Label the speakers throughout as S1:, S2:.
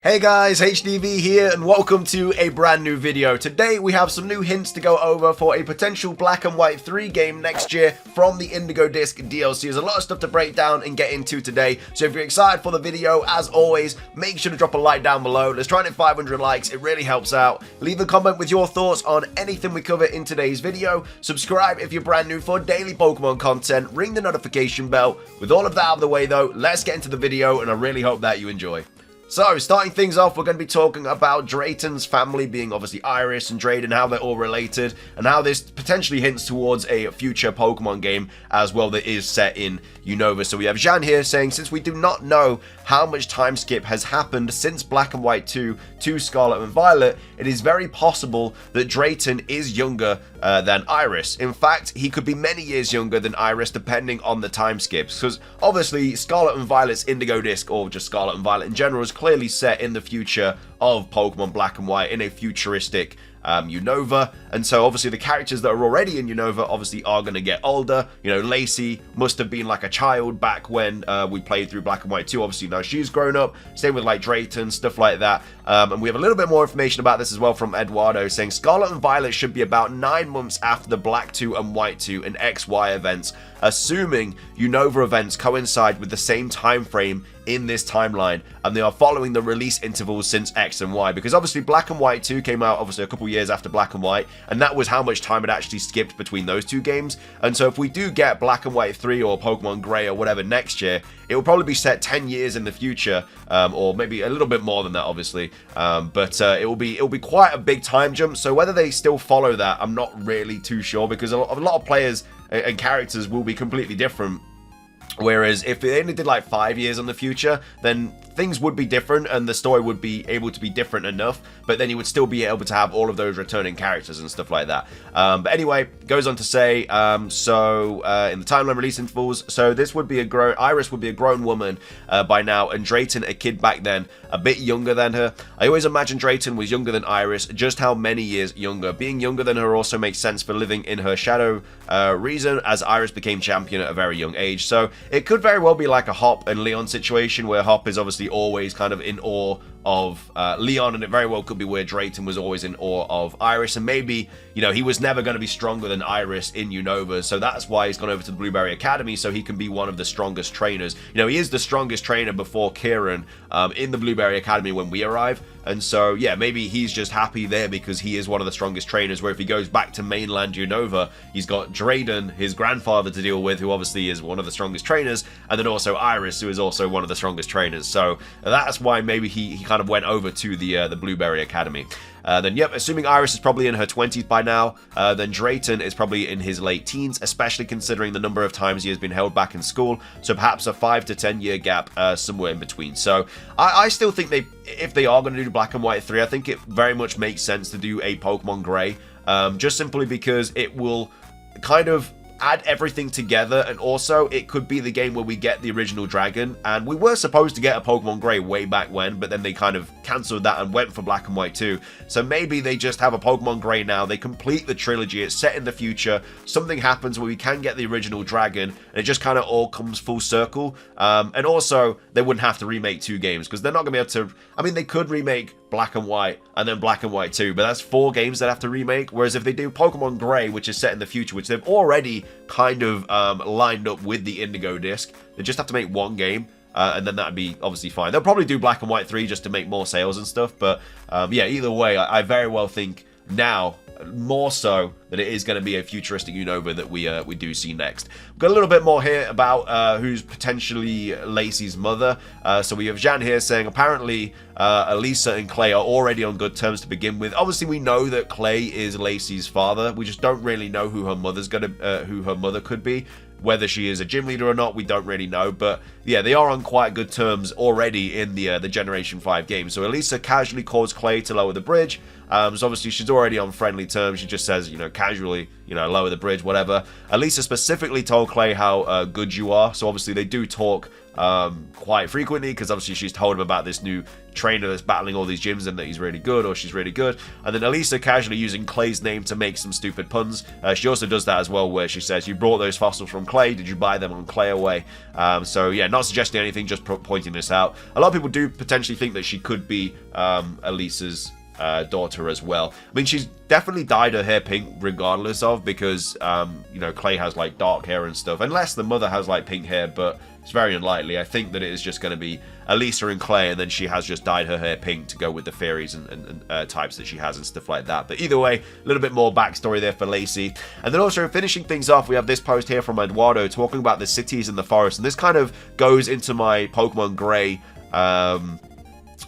S1: Hey guys, HDvee here and welcome to a brand new video. Today we have some new hints to go over for a potential Black and White 3 game next year from the Indigo Disk DLC. There's a lot of stuff to break down and get into today, so if you're excited for the video, as always, make sure to drop a like down below. Let's try and hit 500 likes, it really helps out. Leave a comment with your thoughts on anything we cover in today's video. Subscribe if you're brand new for daily Pokemon content, ring the notification bell. With all of that out of the way though, let's get into the video and I really hope that you enjoy. So, starting things off, we're going to be talking about Drayton's family, being obviously Iris and Drayden, how they're all related, and how this potentially hints towards a future Pokemon game as well that is set in Unova. So we have Jean here saying, since we do not know how much time skip has happened since Black and White 2 to Scarlet and Violet, it is very possible that Drayton is younger than Iris. In fact, he could be many years younger than Iris depending on the time skips, because obviously Scarlet and Violet's Indigo Disk, or just Scarlet and Violet in general, is clearly set in the future of Pokemon Black and White in a futuristic Unova, and so obviously the characters that are already in Unova obviously are going to get older. You know, Lacey must have been like a child back when we played through Black and White 2. Obviously now she's grown up. Same with like Drayton, stuff like that. And we have a little bit more information about this as well from Eduardo, saying Scarlet and Violet should be about 9 months after the Black 2 and White 2 and XY events, assuming Unova events coincide with the same time frame in this timeline, and they are following the release intervals since X and Y, because obviously Black and White 2 came out obviously a couple years after Black and White, and that was how much time had actually skipped between those two games. And so if we do get Black and White 3 or Pokemon Grey or whatever next year, it will probably be set 10 years in the future, or maybe a little bit more than that obviously, but it will be quite a big time jump. So whether they still follow that, I'm not really too sure, because a lot of players and characters will be completely different. Whereas if they only did like 5 years in the future, then things would be different and the story would be able to be different enough, but then you would still be able to have all of those returning characters and stuff like that. But anyway, goes on to say, in the timeline release intervals, so this would be Iris would be a grown woman by now, and Drayton a kid back then, a bit younger than her. I always imagined Drayton was younger than Iris, just how many years younger. Being younger than her also makes sense for living in her shadow reason, as Iris became champion at a very young age. So it could very well be like a Hop and Leon situation, where Hop is obviously always kind of in awe of Leon, and it very well could be where Drayton was always in awe of Iris, and maybe, you know, he was never going to be stronger than Iris in Unova, so that's why he's gone over to the Blueberry Academy, so he can be one of the strongest trainers. You know, he is the strongest trainer before Kieran in the Blueberry Academy when we arrive, and so yeah, maybe he's just happy there because he is one of the strongest trainers, where if he goes back to mainland Unova, he's got Drayden, his grandfather, to deal with, who obviously is one of the strongest trainers, and then also Iris, who is also one of the strongest trainers. So that's why maybe he kind of went over to the Blueberry Academy. Then, yep, assuming Iris is probably in her 20s by now, then Drayton is probably in his late teens, especially considering the number of times he has been held back in school, so perhaps a 5 to 10 year gap somewhere in between. So I still think if they are going to do Black and White 3, I think it very much makes sense to do a Pokemon Grey, just simply because it will kind of add everything together, and also it could be the game where we get the original dragon, and we were supposed to get a Pokemon Grey way back when, but then they kind of cancelled that and went for Black and White 2, so maybe they just have a Pokemon Grey now, they complete the trilogy, it's set in the future, something happens where we can get the original dragon, and it just kind of all comes full circle, and also they wouldn't have to remake 2 games, because they're not going to be able to, I mean, they could remake Black and White and then Black and White 2, but that's 4 games that have to remake, whereas if they do Pokemon Grey, which is set in the future, which they've already kind of lined up with the Indigo Disk, they just have to make 1 game, and then that'd be obviously fine. They'll probably do Black and White 3 just to make more sales and stuff, but yeah, either way, I very well think now, more so, that it is going to be a futuristic Unova that we do see next. We've got a little bit more here about who's potentially Lacey's mother. So we have Jean here saying apparently Elisa and Clay are already on good terms to begin with. Obviously, we know that Clay is Lacey's father. We just don't really know who her mother could be. Whether she is a gym leader or not, we don't really know. But yeah, they are on quite good terms already in the Generation 5 game. So Elisa casually calls Clay to lower the bridge. So obviously she's already on friendly terms. She just says, you know, casually, you know, lower the bridge, whatever. Elisa specifically told Clay how good you are. So obviously they do talk quite frequently, because obviously she's told him about this new trainer that's battling all these gyms and that he's really good, or she's really good. And then Elisa casually using Clay's name to make some stupid puns. She also does that as well, where she says, you brought those fossils from Clay, did you buy them on Clay away? So yeah, not suggesting anything, just pointing this out. A lot of people do potentially think that she could be Elisa's daughter as well. I mean, she's definitely dyed her hair pink regardless of, because you know, Clay has like dark hair and stuff, unless the mother has like pink hair, but it's very unlikely. I think that it is just going to be Elisa and Clay, and then she has just dyed her hair pink to go with the fairies and types that she has and stuff like that. But either way, a little bit more backstory there for Lacey. And then also finishing things off, we have this post here from Eduardo talking about the cities and the forest, and this kind of goes into my Pokemon Gray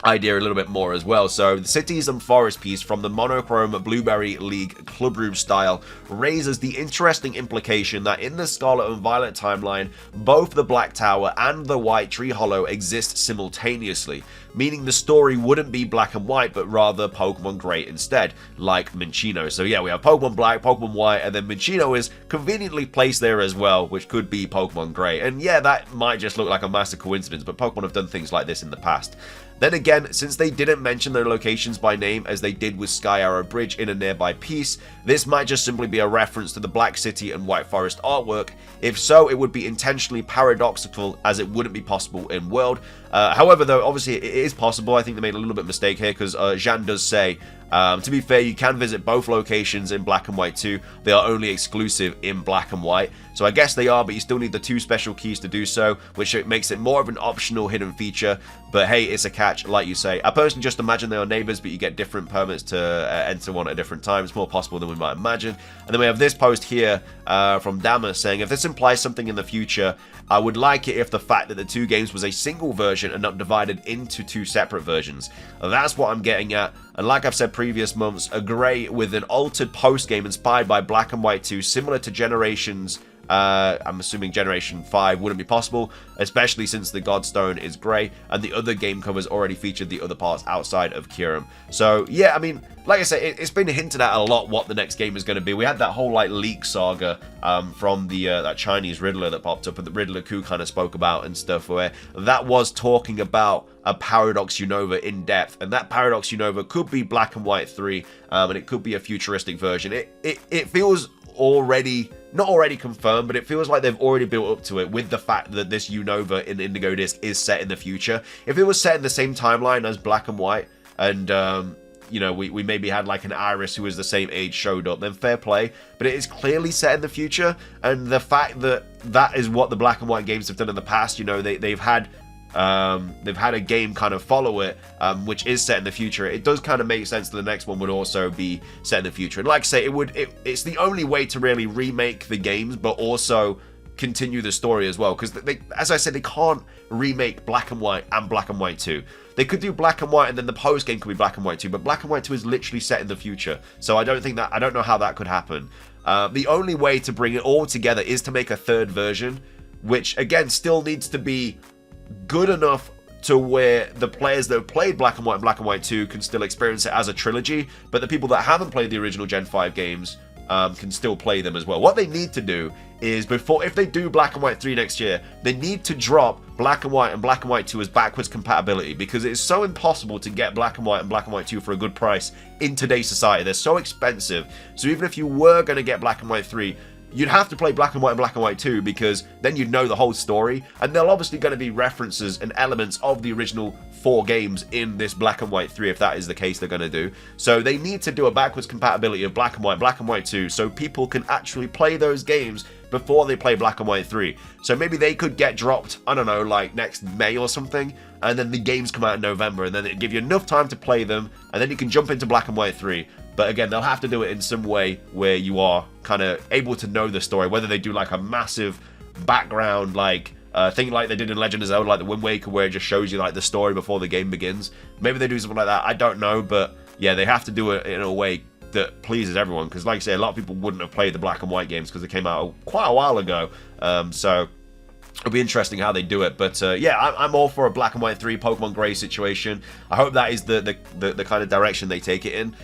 S1: idea a little bit more as well. So the cities and forest piece from the monochrome Blueberry League clubroom style raises the interesting implication that in the Scarlet and Violet timeline, both the Black Tower and the White Tree Hollow exist simultaneously, meaning the story wouldn't be black and white, but rather Pokemon Gray instead, like Minccino. So yeah, we have Pokemon Black, Pokemon White, and then Minccino is conveniently placed there as well, which could be Pokemon Gray. And yeah, that might just look like a massive coincidence, but Pokemon have done things like this in the past. Then again, since they didn't mention their locations by name as they did with Sky Arrow Bridge in a nearby piece, this might just simply be a reference to the Black City and White Forest artwork. If so, it would be intentionally paradoxical, as it wouldn't be possible in World. However, though, obviously it is possible. I think they made a little bit of mistake here, because Jean does say, to be fair, you can visit both locations in Black and White too. They are only exclusive in Black and White. So I guess they are, but you still need the 2 special keys to do so, which makes it more of an optional hidden feature. But hey, it's a catch, like you say. I personally just imagine they are neighbors, but you get different permits to enter one at different times. More possible than we might imagine. And then we have this post here from Dama saying, if this implies something in the future, I would like it if the fact that the 2 games was a single version and not divided into 2 separate versions. That's what I'm getting at. And like I've said previous months, a Grey with an altered post-game inspired by Black and White 2, similar to Generations, I'm assuming Generation 5 wouldn't be possible, especially since the Godstone is grey, and the other game covers already featured the other parts outside of Kyurem. So yeah, I mean, like I said, it's been hinted at a lot what the next game is going to be. We had that whole like leak saga from the that Chinese Riddler that popped up, and the Riddler Coup kind of spoke about and stuff, where that was talking about a Paradox Unova in depth, and that Paradox Unova could be Black and White 3, and it could be a futuristic version. It feels already, not already confirmed, but it feels like they've already built up to it with the fact that this Unova in Indigo Disk is set in the future. If it was set in the same timeline as Black and White, and you know, we maybe had like an Iris who was the same age showed up, then fair play. But it is clearly set in the future, and the fact that that is what the Black and White games have done in the past, you know, they've had a game kind of follow it, which is set in the future. It does kind of make sense that the next one would also be set in the future. And like I say, it's the only way to really remake the games, but also continue the story as well. Because they, as I said, they can't remake Black and White and Black and White 2. They could do Black and White, and then the post game could be Black and White 2. But Black and White 2 is literally set in the future, so I don't know how that could happen. The only way to bring it all together is to make a third version, which again still needs to be good enough to where the players that have played Black and White 2 can still experience it as a trilogy, but the people that haven't played the original Gen 5 games can still play them as well. What they need to do is, if they do Black and White 3 next year, they need to drop Black and White 2 as backwards compatibility, because it is so impossible to get Black and White 2 for a good price in today's society. They're so expensive. So even if you were going to get Black and White 3, you'd have to play Black and White 2, because then you'd know the whole story, and there are obviously going to be references and elements of the original 4 games in this Black and White 3, if that is the case they're going to do. So they need to do a backwards compatibility of Black and White 2, so people can actually play those games before they play Black and White 3. So maybe they could get dropped, I don't know, like next May or something, and then the games come out in November, and then it'd give you enough time to play them, and then you can jump into Black and White 3. But again, they'll have to do it in some way where you are kind of able to know the story, whether they do like a massive background, like thing like they did in Legend of Zelda, like the Wind Waker, where it just shows you like the story before the game begins. Maybe they do something like that, I don't know, but yeah, they have to do it in a way that pleases everyone, because like I say, a lot of people wouldn't have played the Black and White games because they came out quite a while ago, so it'll be interesting how they do it. But yeah, I'm all for a Black and White 3 Pokemon Gray situation. I hope that is the kind of direction they take it in,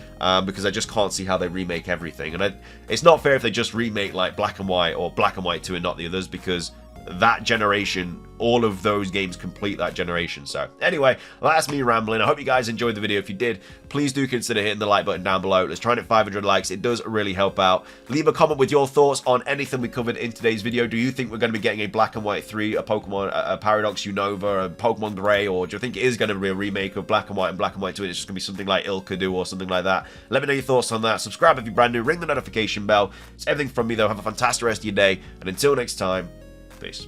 S1: because I just can't see how they remake everything. And it's not fair if they just remake like Black and White or Black and White 2 and not the others, because that generation, all of those games complete that generation. So anyway, that's me rambling. I hope you guys enjoyed the video. If you did, please do consider hitting the like button down below. Let's try and hit 500 likes. It does really help out. Leave a comment with your thoughts on anything we covered in today's video. Do you think we're going to be getting a Black and White 3, a Pokemon, a Paradox Unova, a Pokemon Grey, or do you think it is going to be a remake of Black and White and Black and White 2 and it's just going to be something like Ilkadu or something like that? Let me know your thoughts on that. Subscribe if you're brand new. Ring the notification bell. It's everything from me, though. Have a fantastic rest of your day. And until next time, peace.